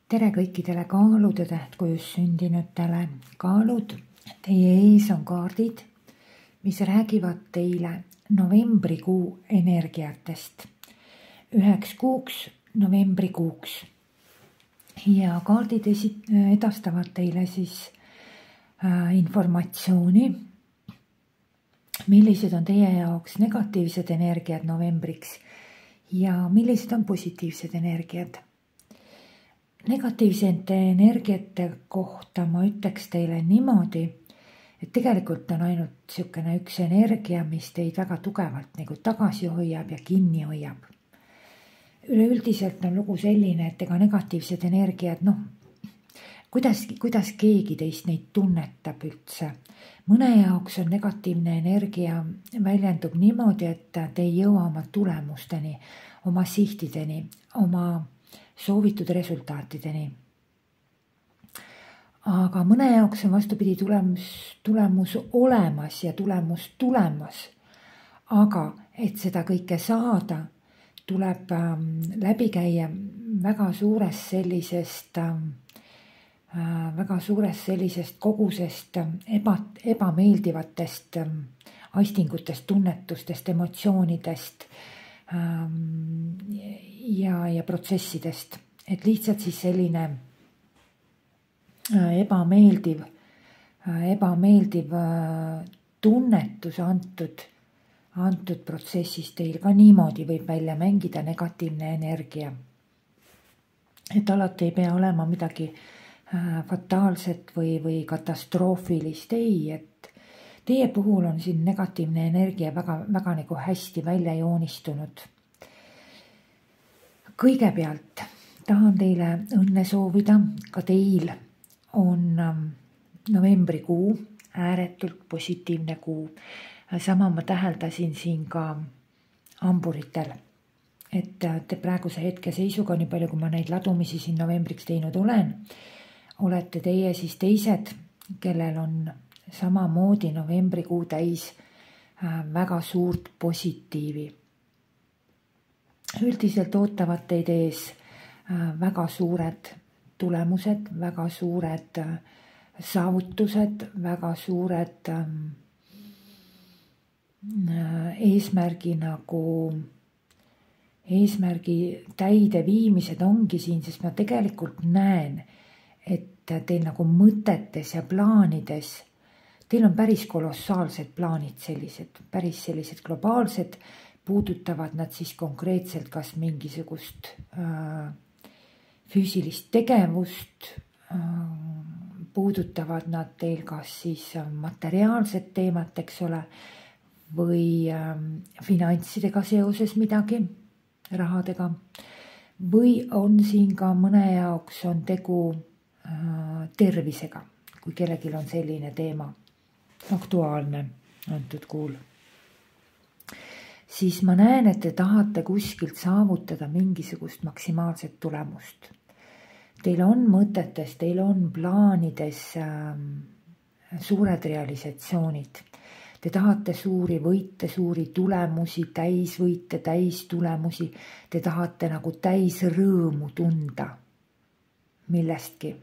Tere kõikidele kaalude tähtkujus sündinutele. Kaalud, teie ees on kaardid, mis räägivad teile novembrikuu energiatest. 9 kuuks, novembrikuuks. Ja kaardid edastavad teile siis informatsiooni, millised on teie jaoks negatiivsed energiat novembriks ja millised on positiivsed energiat. Negatiivsete energiate kohta ma ütleks teile niimoodi, et tegelikult on ainult niisugune üks energia, mis teid väga tugevalt nagu tagasi hoiab ja kinni hoiab. Üleüldiselt on lugu selline, et ega negatiivsed energiad, kuidas keegi teist neid tunnetab üldse. Mõne jaoks on negatiivne energia väljendub niimoodi, et te ei jõua oma tulemusteni, oma sihtideni, oma soovitud resultaatideni. Aga mõne jaoks on vastupidi tulemus olemas ja tulemus tulemas. Aga et seda kõike saada, tuleb läbi käia väga suurest sellisest kogusest ebameeldivatest aistingutest, tunnetustest, emotsioonidest ja protsessidest, et lihtsalt siis selline ebameeldiv tunnetus antud protsessis teil ka niimoodi võib välja mängida negatiivne energia. Et alati ei pea olema midagi fataalset või katastroofilist, ei, et teie puhul on siin negatiivne energia väga nagu hästi välja joonistunud. Kõigepealt tahan teile õnne soovida, ka teil on novembrikuu ääretult positiivne kuu. Sama ma täheldasin siin ka hamburitel, et te praeguse hetke seisuga, nii palju kui ma neid ladumisi siin novembriks teinud olen, olete teie siis teised, kellel on samamoodi novembrikuu täis väga suurt positiivi. Üldiselt ootavad teid ees väga suured tulemused, väga suured saavutused, väga suured eesmärgi täide viimised ongi siin, sest ma tegelikult näen, et teil nagu mõtetes ja plaanides, teil on päris kolossaalsed plaanid päris sellised globaalsed, puudutavad nad siis konkreetselt kas mingisugust füüsilist tegevust, puudutavad nad teil kas siis materiaalset teemat, eks ole, või finantsidega seoses midagi, rahadega, või on siin ka mõne jaoks on tegu tervisega, kui kellelgi on selline teema aktuaalne antud kuul. Siis ma näen, et te tahate kuskilt saavutada mingisugust maksimaalset tulemust. Teil on mõtetes, teil on plaanides suured realisatsioonid. Te tahate suuri võite, suuri tulemusi, täisvõite, täistulemusi. Te tahate nagu täis rõõmu tunda millestki.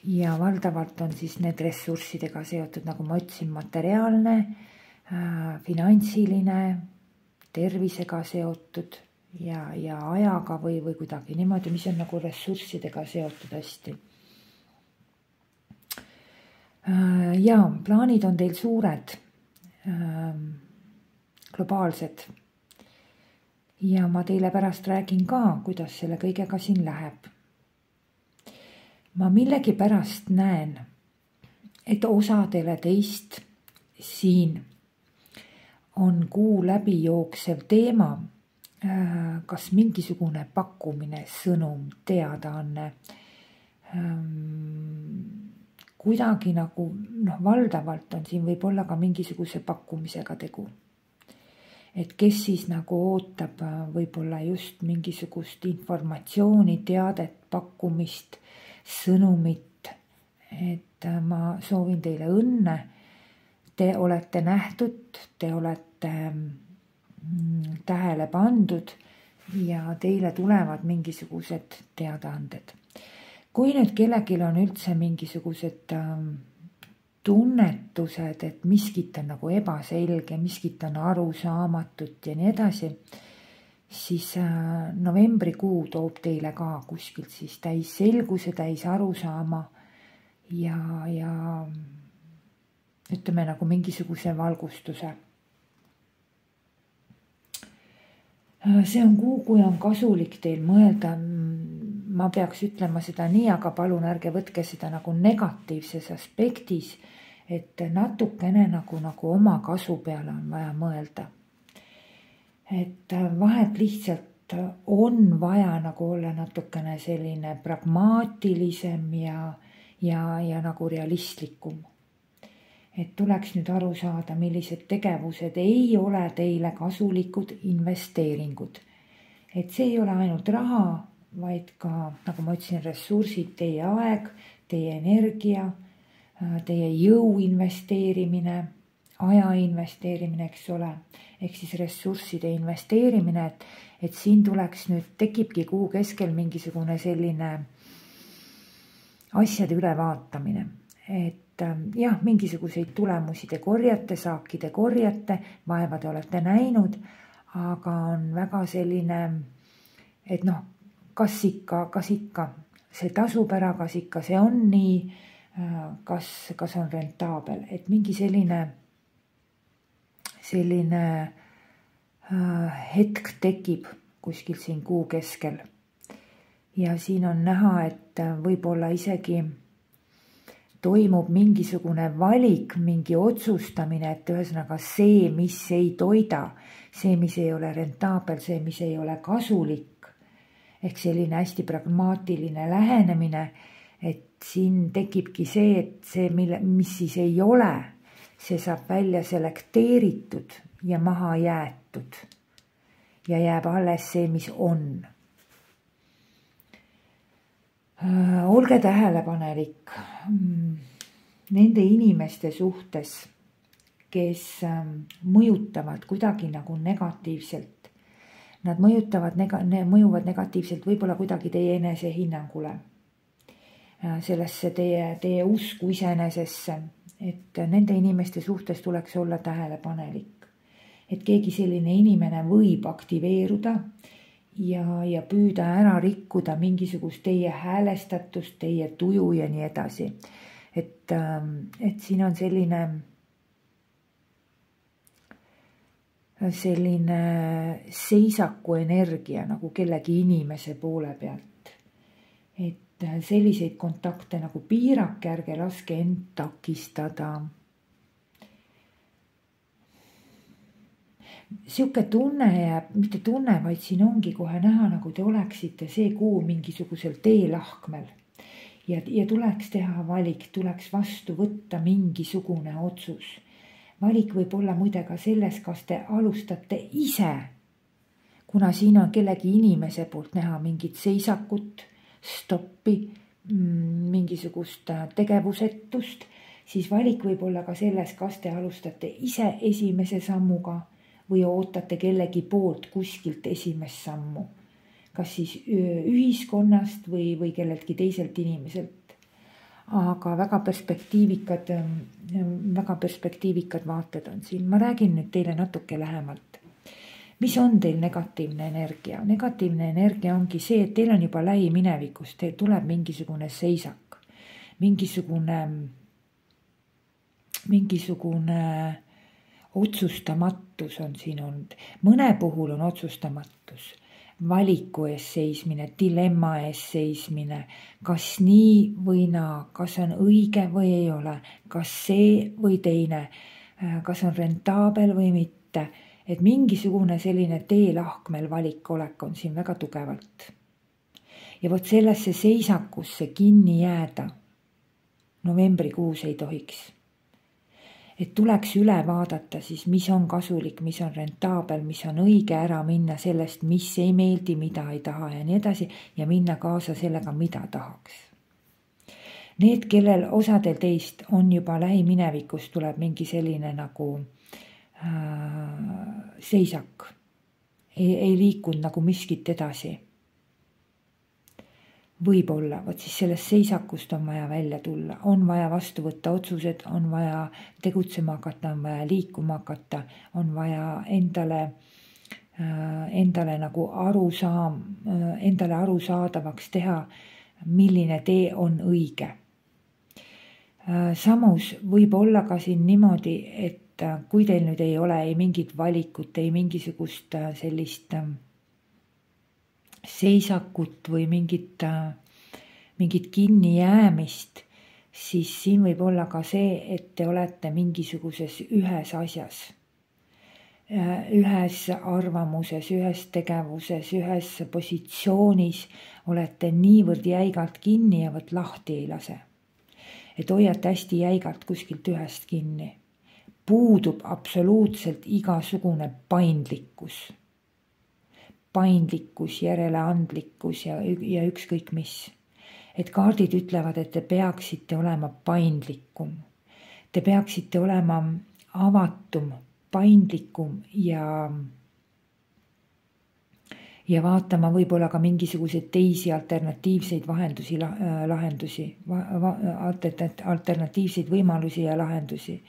Ja valdavalt on siis need ressurssidega seotud, nagu ma ütlesin, materiaalne, finantsiline, tervisega seotud ja ajaga või kuidagi niimoodi, mis on nagu ressurssidega seotud hästi. Ja plaanid on teil suured, globaalsed. Ja ma teile pärast räägin ka, kuidas selle kõigega siin läheb. Ma millegi pärast näen, et osadele teist siin on kuu läbi jooksev teema, kas mingisugune pakkumine, sõnum, teadaanne, kuidagi nagu, valdavalt on siin võib-olla ka mingisuguse pakkumisega tegu. Et kes siis nagu ootab võib-olla just mingisugust informatsiooni, teadet, pakkumist, sõnumit, et ma soovin teile õnne. Te olete nähtud, te olete tähele pandud ja teile tulevad mingisugused teadaanded. kui nüüd kellelgi on üldse mingisugused tunnetused, et miskit on nagu ebaselge, miskit on arusaamatut ja nii edasi, siis novembrikuu toob teile ka kuskilt siis täis selguse, täis arusaama ja ütleme nagu mingisuguse valgustuse. See on kuu, kui on kasulik teil mõelda, ma peaks ütlema seda nii, aga palun ärge võtke seda nagu negatiivses aspektis, et natukene nagu oma kasu peale on vaja mõelda. Et vahet lihtsalt on vaja nagu olla natukene selline pragmaatilisem ja nagu realistlikum. Et tuleks nüüd aru saada, millised tegevused ei ole teile kasulikud investeeringud. Et see ei ole ainult raha, vaid ka, nagu ma ütlesin, ressursid, teie aeg, teie energia, teie jõu investeerimine, aja investeerimine, eks ole, ehk siis ressursside investeerimine, et siin tuleks nüüd, tekibki kuu keskel mingisugune selline asjade ülevaatamine, et jah, mingisuguseid tulemusi te korjate, saaki te korjate, vaeva te olete näinud, aga on väga selline, et kas ikka see tasub ära, kas ikka see on nii, kas on rentaabel, et mingi selline hetk tekib kuskil siin kuu keskel. Ja siin on näha, et võib-olla isegi toimub mingisugune valik, mingi otsustamine, et ühesõnaga see, mis ei toida, see, mis ei ole rentaabel, see, mis ei ole kasulik, ehk selline hästi pragmaatiline lähenemine, et siin tekibki see, et see, mis siis ei ole, see saab välja selekteeritud ja maha jäetud ja jääb alles see, mis on. Olge tähelepanelik nende inimeste suhtes, kes mõjutavad kuidagi nagu negatiivselt. Nad mõjuvad negatiivselt võib-olla kuidagi teie enesehinnangule, sellesse teie usku iseenesesse, et nende inimeste suhtes tuleks olla tähelepanelik. Et keegi selline inimene võib aktiveeruda ja püüda ära rikkuda mingisugust teie häälestatust, teie tuju ja nii edasi. Et siin on selline seisaku energia nagu kellegi inimese poole pealt. Et selliseid kontakte nagu piirake, ärge laske end takistada. Siuke tunne jääb, mitte tunne, vaid siin ongi kohe näha, nagu te oleksite see kuu mingisugusel teelahkmel ja tuleks teha valik, tuleks vastu võtta mingisugune otsus. Valik võib olla muide ka selles, kas te alustate ise, kuna siin on kellegi inimese poolt näha mingit seisakut, stoppi, mingisugust tegevusetust, siis valik võib olla ka selles, kas te alustate ise esimese sammuga või ootate kellegi poolt kuskilt esimest sammu, kas siis ühiskonnast või kelleltki teiselt inimeselt. Aga väga perspektiivikad vaated on siin. Ma räägin nüüd teile natuke lähemalt. Mis on teil negatiivne energia? Negatiivne energia ongi see, et teil on juba lähiminevikus, teil tuleb mingisugune seisak, mingisugune otsustamatus on siin olnud. Mõne puhul on otsustamatus, valiku ees seismine, dilemma ees seismine, kas nii või naa, kas on õige või ei ole, kas see või teine, kas on rentaabel või mitte. Et mingisugune selline teelahkmel valikolek on siin väga tugevalt. Ja vot sellesse seisakusse kinni jääda novembrikuus ei tohiks. Et tuleks üle vaadata siis, mis on kasulik, mis on rentaabel, mis on õige, ära minna sellest, mis ei meeldi, mida ei taha ja nii edasi ja minna kaasa sellega, mida tahaks. Need, kellel osadel teist on juba lähiminevikus, tuleb mingi selline nagu seisak. ei liikunud nagu miskit edasi. Võib-olla, vot siis sellest seisakust on vaja välja tulla, on vaja vastu võtta otsused, on vaja tegutsema hakata, on vaja liikuma hakata, on vaja endale nagu endale arusaadavaks teha, milline tee on õige. Samus võib olla ka siin niimoodi, et kui teil nüüd ei ole ei mingit valikut, ei mingisugust sellist seisakut või mingit kinnijäämist, siis siin võib olla ka see, et te olete mingisuguses ühes asjas, ühes arvamuses, ühes tegevuses, ühes positsioonis olete niivõrd jäigalt kinni ja võt lahti ei lase. Et hoiate hästi jäigalt kuskilt ühest kinni. Puudub absoluutselt igasugune paindlikkus. Paindlikkus, järeleandlikkus ja ükskõik mis. Et kaardid ütlevad, et te peaksite olema paindlikum. Te peaksite olema avatum, paindlikum ja vaatama võib-olla ka mingisuguseid teisi alternatiivseid alternatiivseid võimalusi ja lahendusi.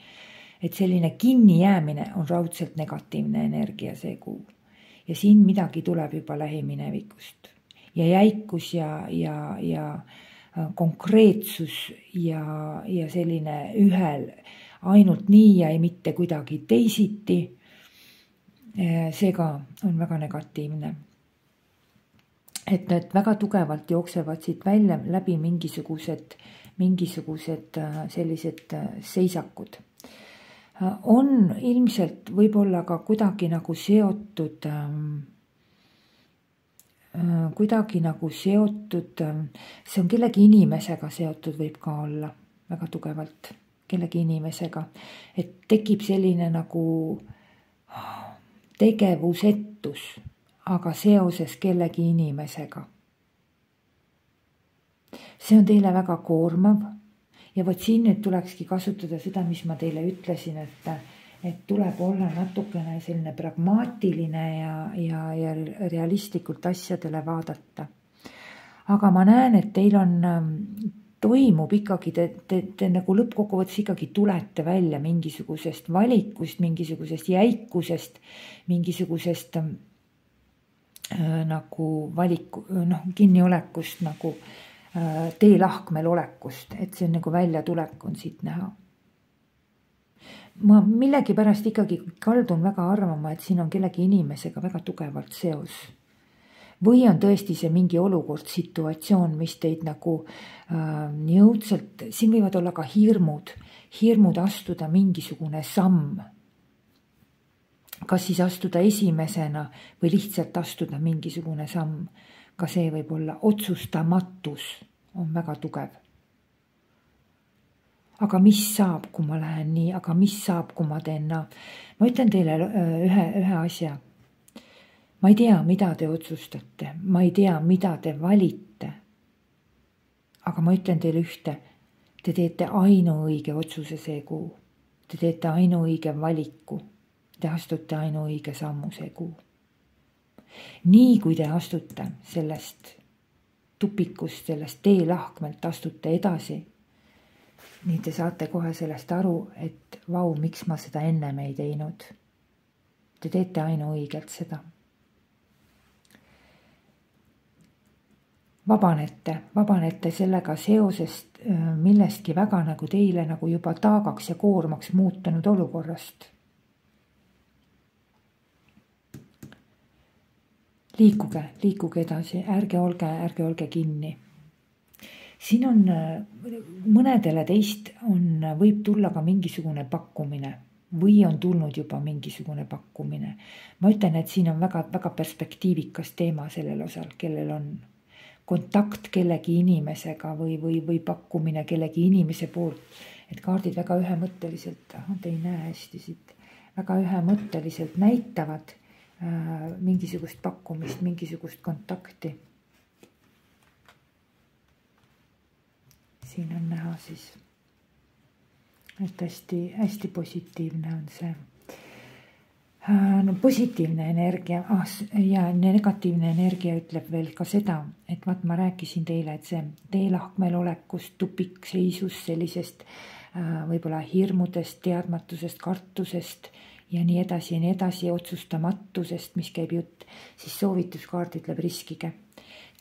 Et selline kinnijäämine on raudselt negatiivne energia see kuu. Ja siin midagi tuleb juba lähiminevikust. Ja jäikus ja konkreetsus ja selline ühel ainult nii ja ei mitte kuidagi teisiti. See ka on väga negatiivne. Et väga tugevalt jooksevad siit välja läbi mingisugused sellised seisakud. On ilmselt võib-olla ka kuidagi nagu seotud, see on kellegi inimesega seotud, võib ka olla väga tugevalt kellegi inimesega. Et tekib selline nagu tegevusetus, aga seoses kellegi inimesega. See on teile väga koormav. Ja vot siin nüüd tulekski kasutada seda, mis ma teile ütlesin, et tuleb olla natukene selline pragmaatiline ja realistlikult asjadele vaadata. Aga ma näen, et teil toimub ikkagi, te nagu lõppkokkuvõttes ikkagi tulete välja mingisugusest valikust, mingisugusest jäikusest, mingisugusest nagu kinniolekust nagu teelahkmel olekust, et see nagu väljatulek on siit näha. Ma millegipärast ikkagi kaldun väga arvama, et siin on kellegi inimesega väga tugevalt seos. Või on tõesti see mingi olukord, situatsioon, mis teid nagu nii õudselt, siin võivad olla ka hirmud astuda mingisugune samm. Kas siis astuda esimesena või lihtsalt astuda mingisugune samm. Ka see võib olla otsustamatus on väga tugev. Aga mis saab, kui ma lähen nii, aga mis saab, kui ma teen naa? Ma ütlen teile ühe asja. Ma ei tea, mida te otsustate. Ma ei tea, mida te valite. Aga ma ütlen teile ühte. Te teete ainuõige otsuse see kuu. Te teete ainuõige valiku. Te astute ainuõige sammu see kuu. Nii kui te astute sellest tupikust, sellest teelahkmelt astute edasi, nii te saate kohe sellest aru, et vau, miks ma seda ennem ei teinud. Te teete ainuõigelt seda. Vabanete sellega seosest millestki väga nagu teile nagu juba taagaks ja koormaks muutunud olukorrast. Liikuge edasi, ärge olge kinni. Siin on mõnedele teist võib tulla ka mingisugune pakkumine või on tulnud juba mingisugune pakkumine. Ma ütlen, et siin on väga, väga perspektiivikas teema sellel osal, kellel on kontakt kellegi inimesega või pakkumine kellegi inimese poolt. Et kaardid väga ühemõtteliselt, te ei näe hästi siit, väga ühemõtteliselt näitavad mingisugust pakkumist, mingisugust kontakti. Siin on näha siis, et hästi positiivne on see. No positiivne energia ja negatiivne energia ütleb veel ka seda, et vaat ma rääkisin teile, et see teelahkmel olekust, tupikseisus, sellisest võib-olla hirmudest, teadmatusest, kartusest ja nii edasi, otsustamatusest, mis käib jutt, siis soovituskaart ütleb riskige.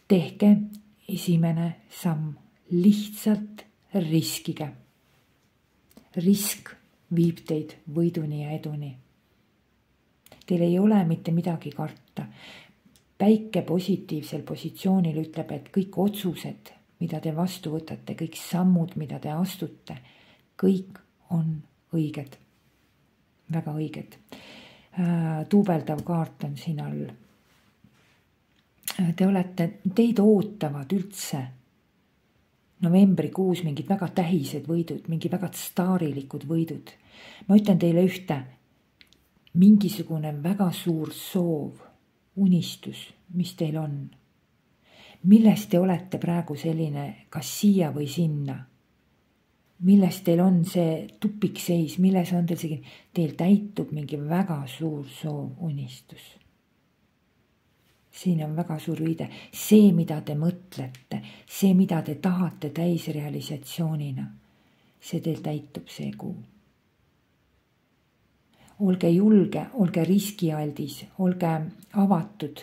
Tehke esimene samm, lihtsalt riskige. Risk viib teid võiduni ja eduni. Teil ei ole mitte midagi karta. Päike positiivsel positsioonil ütleb, et kõik otsused, mida te vastu võtate, kõik sammud, mida te astute, kõik on õiged. Väga õiged. Duubeldav kaart on siin all. Teid ootavad üldse novembrikuus mingid väga tähised võidud, mingi väga staarilikud võidud. Ma ütlen teile ühte. Mingisugune väga suur soov, unistus, mis teil on. Milles te olete praegu selline, kas siia või sinna? Milles teil on see tupikseis, milles on teil see, teil täitub mingi väga suur soov, unistus. Siin on väga suur viide. See, mida te mõtlete, see, mida te tahate täisrealisatsioonina, see teil täitub see kuu. Olge julge, olge riskialdis, olge avatud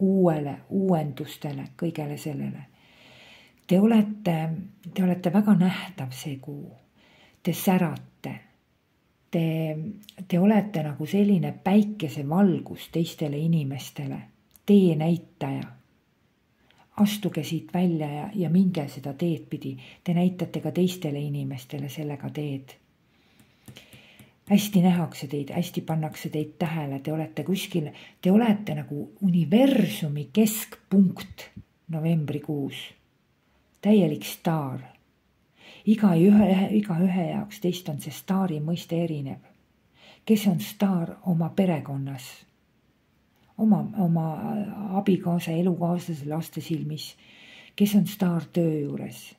uuele, uuendustele, kõigele sellele. Te olete väga nähtav see kuu. Te särate. Te olete nagu selline päikesevalgus teistele inimestele. Tee näitaja. Astuge siit välja ja minge seda teed pidi. Te näitate ka teistele inimestele sellega teed. Hästi nähakse teid, hästi pannakse teid tähele, te olete kuskil, te olete nagu universumi keskpunkt novembrikuus. Täielik staar. Igaühe jaoks teist on see staari mõiste erinev. Kes on staar oma perekonnas, oma abikaasa, elukaaslase, laste silmis, kes on staar töö juures,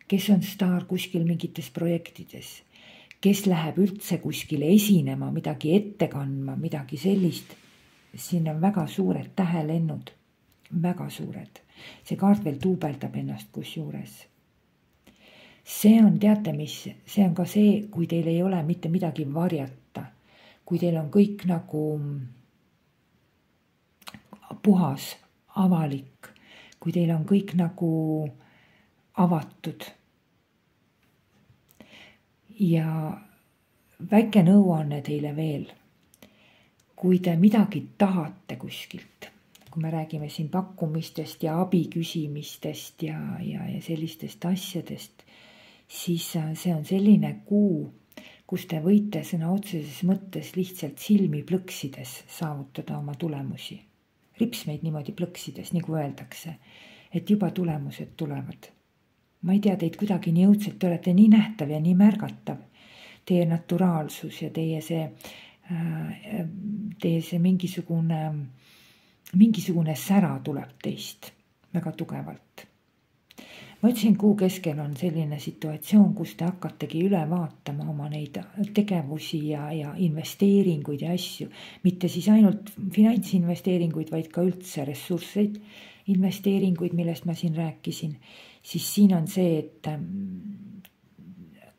kes on staar kuskil mingites projektides, kes läheb üldse kuskile esinema, midagi ette kandma, midagi sellist. Siin on väga suured tähelennud, väga suured. See kaart veel duubeldab ennast kusjuures. See on, teate mis, see on ka see, kui teil ei ole mitte midagi varjata, kui teil on kõik nagu puhas, avalik, kui teil on kõik nagu avatud. Ja väike nõuanne teile veel, kui te midagi tahate kuskilt, kui me räägime siin pakkumistest ja abi küsimistest ja sellistest asjadest, siis see on selline kuu, kus te võite sõna otseses mõttes lihtsalt silmi plõksides saavutada oma tulemusi. Ripsmeid niimoodi plõksides, nagu öeldakse, et juba tulemused tulevad. Ma ei tea teid kuidagi nii õudselt, te olete nii nähtav ja nii märgatav. Teie naturaalsus ja teie see mingisugune sära tuleb teist väga tugevalt. Ma ütlesin, kuu keskel on selline situatsioon, kus te hakkategi üle vaatama oma neid tegevusi ja investeeringuid ja asju. Mitte siis ainult finantsinvesteeringuid, vaid ka üldse ressursseid investeeringuid, millest ma siin rääkisin. Siis siin on see, et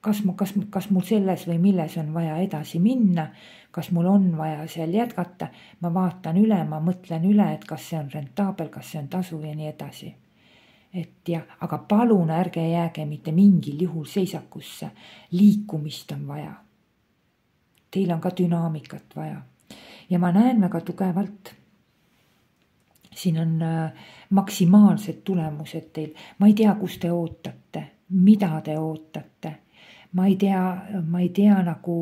kas mul selles või milles on vaja edasi minna, kas mul on vaja seal jätkata, ma vaatan üle, ma mõtlen üle, et kas see on rentaabel, kas see on tasuv ja nii edasi. Aga palun ärge jääge mitte mingil juhul seisakusse, liikumist on vaja. Teil on ka dünaamikat vaja. Ja ma näen väga tugevalt, siin on maksimaalsed tulemused teil. Ma ei tea, kus te ootate, mida te ootate. Ma ei tea nagu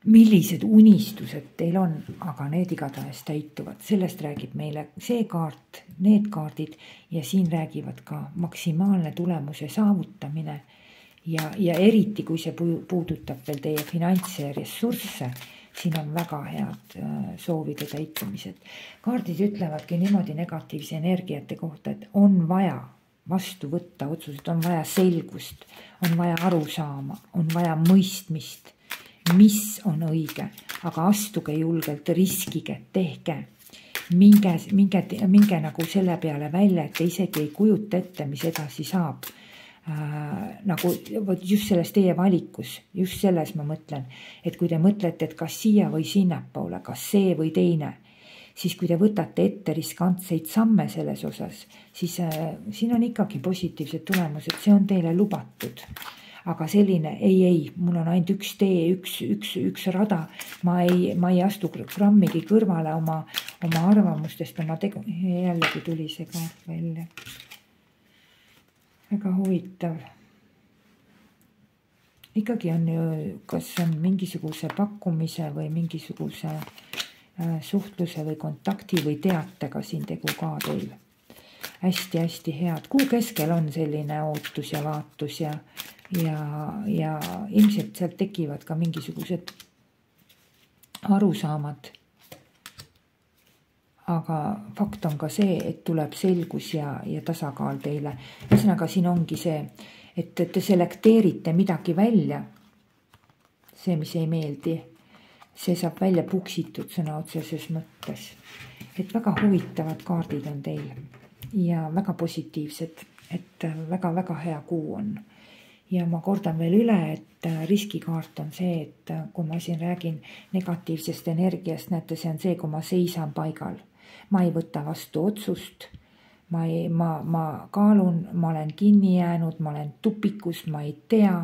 millised unistused teil on, aga need igatahes täituvad. Sellest räägib meile see kaart, need kaardid ja siin räägivad ka maksimaalne tulemuse saavutamine. Ja eriti, kui see puudutab veel teie finantse ja ressursse, siin on väga head soovide täitumised. Kaardid ütlevadki niimoodi negatiivse energiate kohta, et on vaja vastu võtta otsused, on vaja selgust, on vaja arusaama, on vaja mõistmist, mis on õige, aga astuge julgelt, riskige, tehke. Minge nagu selle peale välja, et te isegi ei kujuta ette, mis edasi saab. Nagu just selles teie valikus, just selles ma mõtlen, et kui te mõtlete, et kas siia või sinnapoole, kas see või teine, siis kui te võtate ette riskantseid samme selles osas, siis siin on ikkagi positiivsed tulemused, see on teile lubatud. Aga selline ei, mul on ainult üks tee, üks rada, ma ei astu grammigi kõrvale oma arvamustest, jällegi tuli see kaart välja. Väga huvitav. Ikkagi on ju, kas on mingisuguse pakkumise või mingisuguse suhtluse või kontakti või teatega siin tegu ka teil. Hästi head. Kuu keskel on selline ootus ja vaatus ja ilmselt sealt tekivad ka mingisugused arusaamad. Aga fakt on ka see, et tuleb selgus ja tasakaal teile. Ühesõnaga siin ongi see, et te selekteerite midagi välja. See, mis ei meeldi, see saab välja puksitud sõna otseses mõttes. Et väga huvitavad kaardid on teil ja väga positiivsed, et väga hea kuu on. Ja ma kordan veel üle, et riskikaart on see, et kui ma siin räägin negatiivsest energiast, näete, see on see, kui ma seisan paigal. Ma ei võta vastu otsust, ma kaalun, ma olen kinni jäänud, ma olen tupikus, ma ei tea,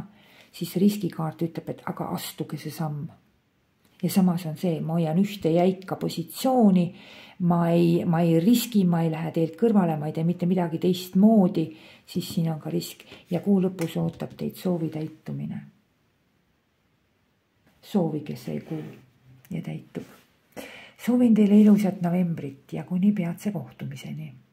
siis riskikaart ütleb, et aga astuge see samm. Ja samas on see, ma hoian ühte jäika positsiooni, ma ei riski, ma ei lähe teilt kõrvale, ma ei tee mitte midagi teistmoodi, siis siin on ka risk. Ja kuu lõpus ootab teid soovi täitumine. Soovige see kuu ja täitub. Soovin teile ilusat novembrit ja kuni peatse kohtumiseni.